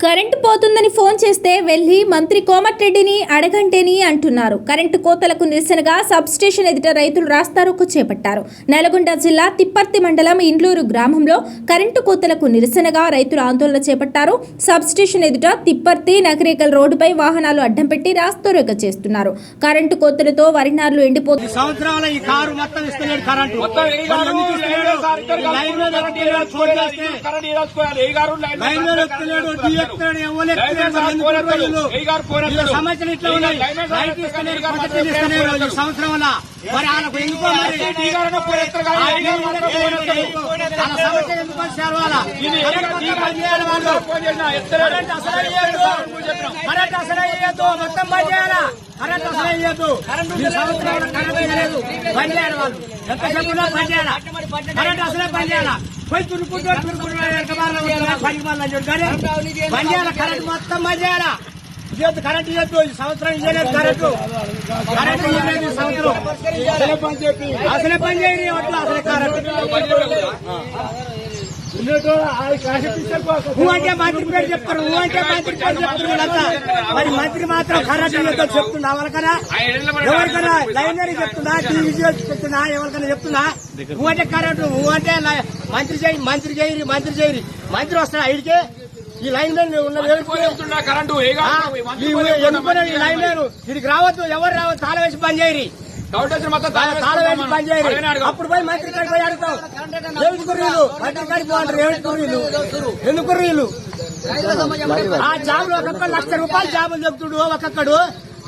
Current పోతుందని phone చేస్తే వెళ్లి మంత్రి కోమటిరెడ్డిని అడగంటేని అంటున్నారు. కరెంటు కోతలకు నిరసనగా సబ్స్టేషన్ ఎదుట రైతులు రాస్తారోకో చేపట్టారు. నల్గొండ జిల్లా తిప్పర్తి మండలం ఇండ్లూరు గ్రామంలో కరెంటు కోతలకు నిరసనగా రైతులు ఆందోళన చేపట్టారు. సబ్స్టేషన్ ఎదుట తిప్పర్తి నగరేకల్ రోడ్డుపై వాహనాలు అడ్డం పెట్టి రాస్తారోకో చేస్తున్నారు. కరెంటు కోతలతో వరి నార్లు ఎండిపోతుంది. మొత్తం మధ్యాహ్నం కరెంట్ ఇవ్వద్దు. ఈ సంవత్సరం ఇవ్వలేదు కరెంటు ఇవ్వలేదు. సంవత్సరం అసలే పని చేయని అసలే కరెంటు అంటే మంత్రి పేరు చెప్తారు. అంటే మంత్రి పేరు చెప్తున్నారు. మరి మంత్రి మాత్రం కరెంట్ ఇవ్వద్దు చెప్తున్నా. ఎవరికైనా లైనరీ చెప్తున్నా, టీవీ చెప్తున్నా, ఎవరికైనా చెప్తున్నా. అంటే కరెంటు అంటే మంత్రి చేయరి మంత్రి వస్తాడు ఐడికే. ఈ లైన్ మ్యాన్ కరెంటు ఈ లైన్ మ్యాన్ దీనికి రావద్దు. ఎవరు రావద్దు. తాళ వేసి పని చేయరి. తాళ వేసి పని చేయరి. అప్పుడు పోయి మంత్రి కాడికి పోయి అడుగుతాం. ఏమిటికుర్రీలు మంత్రి కాడికి పోంటారు. ఏమిటికుర్రీలు ఎందుకుర్రీలు ఆ జాబులు ఒక్కొక్క ₹1,00,000 జాబులు చెప్తుడు. ఒక్కొక్కడు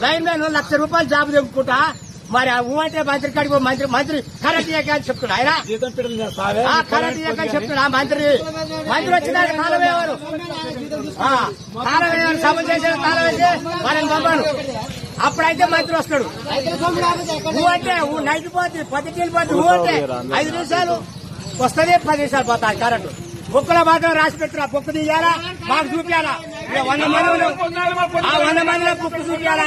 లైన్ మ్యాన్ ₹1,00,000 జాబు చెప్పుకుంటా. మరి అంటే మంత్రి కాడికి మంత్రి కరెంట్ ఇయ్యకని చెప్తున్నా. ఆయన కరెంట్ ఇయ్యకని చెప్తున్నా. మంత్రి వచ్చిన తాళవేవారు సభ చేసే తాళ వేసి వాళ్ళని పంపాను. అప్పుడైతే మంత్రి వస్తాడు. అంటే నైట్ పోతుంది, 10 పోతుంది. అంటే 5 నిమిషాలు వస్తుంది, 10 నిమిషాలు పోతాయి కరెంటు. బుక్కులో మాత్రం రాసి పెట్టిన బుక్ తీయాలా, మాకు చూపించాలా. 100 మందిలో 100 మందిలో బుక్ చూపించాలా.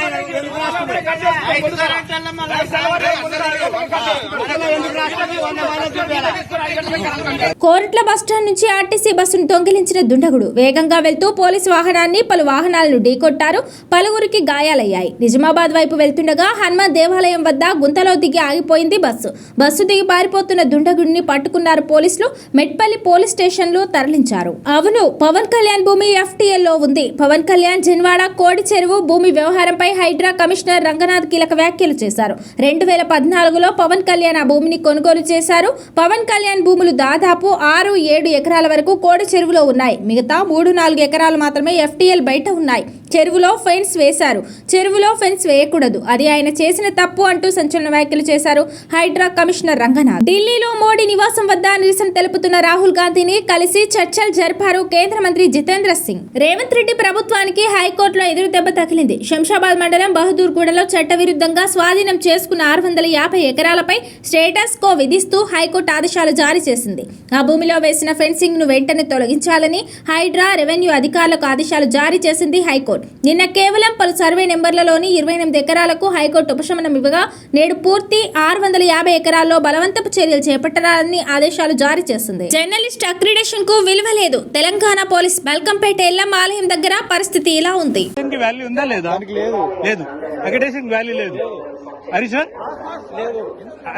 కోరట్ల బస్టాండ్ నుంచి ఆర్టీసీ బస్సును దొంగిలించిన దుండగుడు వేగంగా వెళ్తూ పోలీసు వాహనాన్ని పలు వాహనాలను ఢీకొట్టారు. పలువురికి గాయాలయ్యాయి. నిజామాబాద్ వైపు వెళ్తుండగా హనుమాన్ దేవాలయం వద్ద గుంతలో దిగి ఆగిపోయింది బస్సు దిగి పారిపోతున్న దుండగుడిని పట్టుకున్నారు పోలీసులు. మెట్పల్లి పోలీస్ స్టేషన్ తరలించారు. అవును, పవన్ కళ్యాణ్ భూమి FTL లో ఉంది. పవన్ కళ్యాణ్ జన్వాడ కోడి చెరువు భూమి వ్యవహారంపై హైడ్రా కమిషనర్ రంగనాథ్ కీలక వ్యాఖ్యలు చేశారు. 2014లో పవన్ కళ్యాణ్ ఆ భూమిని కొనుగోలు చేశారు. పవన్ కళ్యాణ్ భూములు దాదాపు 6-7 ఎకరాల వరకు కోడి చెరువులో ఉన్నాయి. మిగతా 3-4 ఎకరాలు మాత్రమే FTL బయట ఉన్నాయి. చెరువులో ఫెన్స్ వేశారు. చెరువులో ఫెన్స్ వేయకూడదు, అది ఆయన చేసిన తప్పు అంటూ సంచలన వ్యాఖ్యలు చేశారు హైడ్రా కమిషనర్ రంగనాథ్. ఢిల్లీలో మోడీ నివాసం వద్ద నిరసన తెలుపుతున్న రాహుల్ గాంధీని కలిసి చర్చలు జరిపారు కేంద్ర మంత్రి జితేంద్ర సింగ్. రేవంత్ రెడ్డి ప్రభుత్వానికి హైకోర్టులో ఎదురు దెబ్బ తగిలింది. శంషాబాద్ మండలం బహదూర్గూడలో చట్టవిరుద్ధంగా స్వాధీనం చేసుకున్న 650 ఎకరాలపై స్టేటస్ కో విధిస్తూ హైకోర్టు ఆదేశాలు జారీ చేసింది. ఆ భూమిలో వేసిన ఫెన్సింగ్ ను వెంటనే తొలగించాలని హైడ్రా రెవెన్యూ అధికారులకు ఆదేశాలు జారీ చేసింది హైకోర్టు. నిన్న కేవలం పలు సర్వే నెంబర్లలోని 28 ఎకరాలకు హైకోర్టు ఉపశమనం ఇవ్వగా నేడు పూర్తి 650 ఎకరాల్లో బలవంతపు చర్యలు చేపట్టాలని ఆదేశాలు జారీ చేసింది. జర్నలిస్ట్ అక్రిడేషన్ కు విలువ లేదు. తెలంగాణ పోలీస్ బల్కంపేట ఎల్లమ్మ ఆలయం దగ్గర పరిస్థితి ఇలా ఉంది.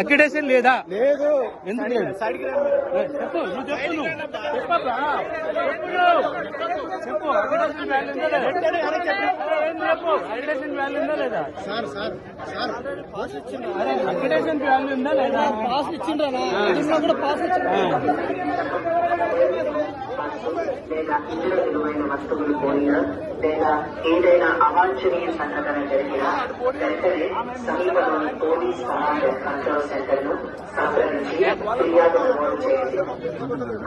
అక్రిడేషన్ లేదా? ఎందుకు లేదు? చెప్పు. అక్రిడేషన్ వాల్యూ ఉందా లేదా? అక్రిడేషన్ వాల్యూ ఉందా లేదా? పాస్ ఇచ్చిండ్రా కూడా పాస్ లేదా ఇందులో విలువైన వస్తువులు పోయినా లేదా ఏదైనా అవాంఛనీయ సంఘటన జరిగినా వెంటనే సమీపంలోని పోలీస్ కమాండ్ కంట్రోల్ సెంటర్ ను సంప్రదించి ఫిర్యాదు నమోదు చేయండి.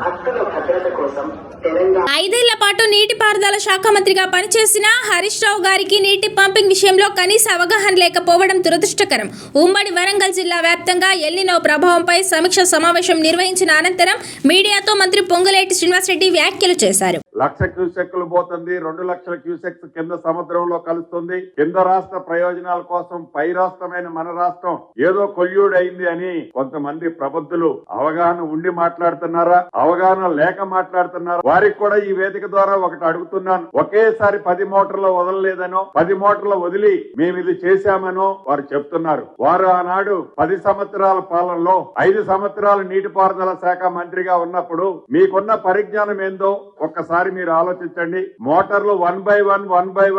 భక్తుల భద్రత కోసం తెలంగాణ 5 ఏళ్ల పాటు నీటిపారుదల శాఖ మంత్రిగా పనిచేసిన హరీష్ రావు గారికి నీటి పంపింగ్ విషయంలో కనీస అవగాహన లేకపోవడం దురదృష్టకరం. ఉమ్మడి వరంగల్ జిల్లా వ్యాప్తంగా ఎల్నినో ప్రభావంపై సమీక్ష సమావేశం నిర్వహించిన అనంతరం మీడియాతో మంత్రి పొంగులేటి శ్రీనివాసరెడ్డి వ్యాఖ్యలు చేశారు. 1,00,000 క్యూసెక్లు పోతుంది, 2 లక్షల క్యూసెక్స్ కింద సముద్రంలో కలుస్తుంది. కింద రాష్ట్ర ప్రయోజనాల కోసం పై రాష్ట్రమైన మన రాష్ట్రం ఏదో కొల్యూడైంది అని కొంతమంది ప్రబుద్ధులు అవగాహన ఉండి మాట్లాడుతున్నారా, అవగాహన లేక మాట్లాడుతున్నారా? వారికి కూడా ఈ వేదిక ద్వారా ఒకటి అడుగుతున్నాను. ఒకేసారి 10 మోటార్లు వదలలేదనో 10 మోటార్లు వదిలి మేము ఇది చేశామనో వారు చెప్తున్నారు. వారు ఆనాడు 10 సంవత్సరాల పాలనలో 5 సంవత్సరాలు నీటిపారుదల శాఖ మంత్రిగా ఉన్నప్పుడు మీకున్న పరిజ్ఞానం ఏందో ఒక్కసారి మీరు ఆలోచించండి. మోటార్లు 1 by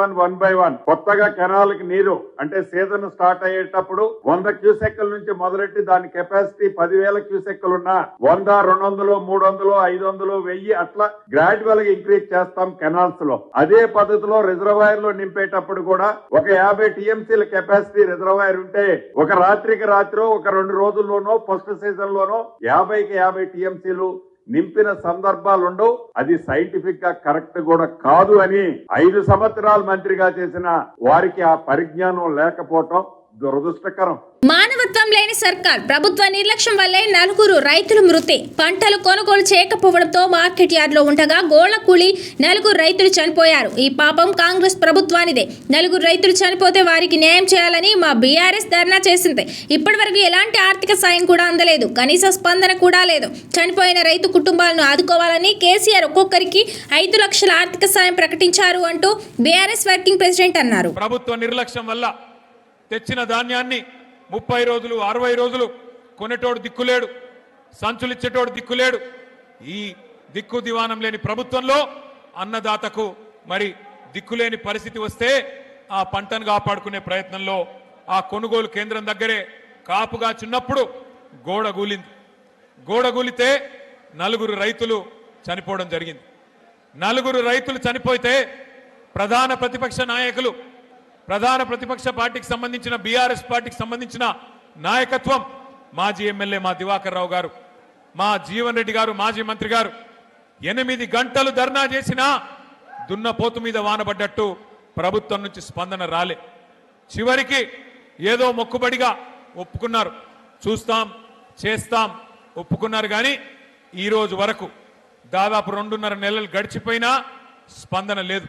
1 కొత్తగా కెనాల్కి నీరు అంటే సీజన్ స్టార్ట్ అయ్యేటప్పుడు 100 క్యూసెక్కుల నుంచి మొదలెట్టి దాని కెపాసిటీ 10,000 క్యూసెక్కులు ఉన్నా 100, 200, 300, 500, 1000 అట్లా గ్రాడ్యువల్ గా ఇంక్రీజ్ చేస్తాం కెనాల్స్ లో. అదే పద్ధతిలో రిజర్వాయర్ లో నింపేటప్పుడు కూడా ఒక 50 టీఎంసీల కెపాసిటీ రిజర్వాయర్ ఉంటే ఒక రాత్రికి రాత్రి ఒక 2 రోజుల్లోనో ఫస్ట్ సీజన్ లోనో 50కి 50 టీఎంసీలు నింపిన సందర్భాలు ఉండవు. అది సైంటిఫిక్ గా కరెక్ట్ కూడా కాదు అని 5 సంవత్సరాలు మంత్రిగా చేసిన వారికి ఆ పరిజ్ఞానం లేకపోవటం దురదృష్టకరం. మానవత్వం లేని సర్కార్ ప్రభుత్వ నిర్లక్ష్యం వల్లే 4 రైతులు మృతి. పంటలు కొనుగోలు చేయకపోవడంతో మార్కెట్ యార్డ్లో ఉండగా గోళ్ల కూలి 4 రైతులు చనిపోయారు. ఈ పాపం కాంగ్రెస్ ప్రభుత్వానిదే. 4 రైతులు చనిపోతే వారికి న్యాయం చేయాలని మా బీఆర్ఎస్ ధర్నా చేసింది. ఇప్పటివరకు ఎలాంటి ఆర్థిక సాయం కూడా అందలేదు, కనీస స్పందన కూడా లేదు. చనిపోయిన రైతు కుటుంబాలను ఆదుకోవాలని కేసీఆర్ ఒక్కొక్కరికి 5 లక్షల ఆర్థిక సాయం ప్రకటించారు అంటూ బీఆర్ఎస్ వర్కింగ్ ప్రెసిడెంట్ అన్నారు. ప్రభుత్వ నిర్లక్ష్యం వల్ల తెచ్చిన ధాన్యాన్ని 30 రోజులు 60 రోజులు కొనేటోడు దిక్కులేడు, సంచులిచ్చేటోడు దిక్కులేడు. ఈ దిక్కు దివానం లేని ప్రభుత్వంలో అన్నదాతకు మరి దిక్కులేని పరిస్థితి వస్తే ఆ పంటను కాపాడుకునే ప్రయత్నంలో ఆ కొనుగోలు కేంద్రం దగ్గరే కాపుగా చిన్నప్పుడు గోడ కూలింది. గోడ కూలితే 4 రైతులు చనిపోవడం జరిగింది. 4 రైతులు చనిపోతే ప్రధాన ప్రతిపక్ష నాయకులు, ప్రధాన ప్రతిపక్ష పార్టీకి సంబంధించిన బీఆర్ఎస్ పార్టీకి సంబంధించిన నాయకత్వం, మాజీ ఎమ్మెల్యే మా దివాకర్ రావు గారు, మా జీవన్ రెడ్డి గారు, మాజీ మంత్రి గారు 8 గంటలు ధర్నా చేసినా దున్నపోతు మీద వానబడ్డట్టు ప్రభుత్వం నుంచి స్పందన రాలే. చివరికి ఏదో మొక్కుబడిగా ఒప్పుకున్నారు, చూస్తాం చేస్తాం ఒప్పుకున్నారు. కానీ ఈ రోజు వరకు దాదాపు 2.5 నెలలు గడిచిపోయినా స్పందన లేదు.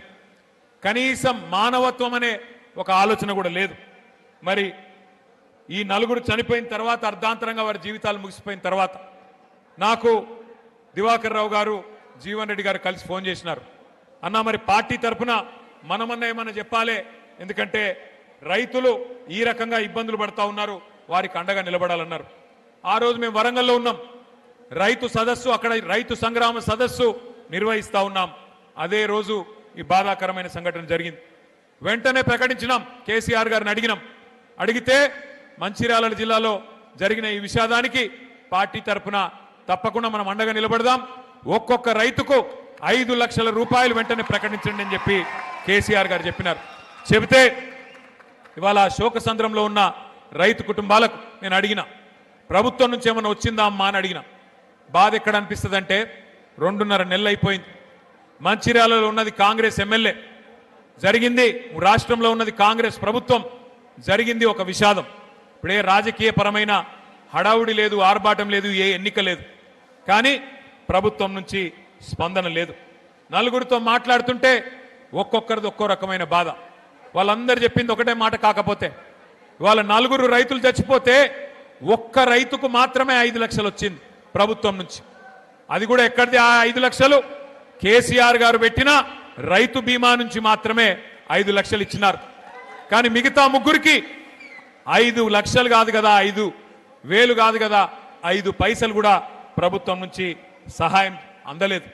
కనీసం మానవత్వం అనే ఒక ఆలోచన కూడా లేదు. మరి ఈ 4 చనిపోయిన తర్వాత అర్ధాంతరంగా వారి జీవితాలు ముగిసిపోయిన తర్వాత నాకు దివాకర్ రావు గారు, జీవన్ రెడ్డి గారు కలిసి ఫోన్ చేసినారు. అన్నా మరి పార్టీ తరఫున మనమన్నా ఏమన్నా చెప్పాలి, ఎందుకంటే రైతులు ఈ రకంగా ఇబ్బందులు పడతా ఉన్నారు, వారికి అండగా నిలబడాలన్నారు. ఆ రోజు మేము వరంగల్లో ఉన్నాం, రైతు సదస్సు, అక్కడ రైతు సంగ్రామ సదస్సు నిర్వహిస్తా ఉన్నాం. అదే రోజు ఈ బాధాకరమైన సంఘటన జరిగింది. వెంటనే ప్రకటించినాం, కేసీఆర్ గారిని అడిగితే మంచిర్యాల జిల్లాలో జరిగిన ఈ విషాదానికి పార్టీ తరఫున తప్పకుండా మనం అండగా నిలబడదాం, ఒక్కొక్క రైతుకు 5 లక్షల రూపాయలు వెంటనే ప్రకటించండి అని చెప్పి కేసీఆర్ గారు చెప్పినారు. చెబితే ఇవాళ శోకసంద్రంలో ఉన్న రైతు కుటుంబాలకు నేను అడిగిన, ప్రభుత్వం నుంచి ఏమైనా వచ్చిందా అమ్మా అని అడిగిన. బాధ ఎక్కడ అనిపిస్తుంది అంటే 2.5 నెలలు అయిపోయింది. మంచిర్యాలలో ఉన్నది కాంగ్రెస్ ఎమ్మెల్యే, జరిగింది రాష్ట్రంలో ఉన్నది కాంగ్రెస్ ప్రభుత్వం, జరిగింది ఒక విషాదం. ఇప్పుడే రాజకీయ పరమైన హడావుడి లేదు, ఆర్భాటం లేదు, ఏ ఎన్నిక లేదు. కానీ ప్రభుత్వం నుంచి స్పందన లేదు. 4 మాట్లాడుతుంటే ఒక్కొక్కరిది ఒక్కో రకమైన బాధ. వాళ్ళందరూ చెప్పింది ఒకటే మాట. కాకపోతే వాళ్ళ 4 రైతులు చచ్చిపోతే ఒక్క రైతుకు మాత్రమే 5 లక్షలు వచ్చింది ప్రభుత్వం నుంచి. అది కూడా ఎక్కడిది ఆ 5 లక్షలు? కేసీఆర్ గారు పెట్టిన రైతు బీమా నుంచి మాత్రమే 5 లక్షలు ఇచ్చినారు. కానీ మిగతా 3కి 5 లక్షలు కాదు కదా, 5,000 కాదు కదా, 5 పైసలు కూడా ప్రభుత్వం నుంచి సహాయం అందలేదు.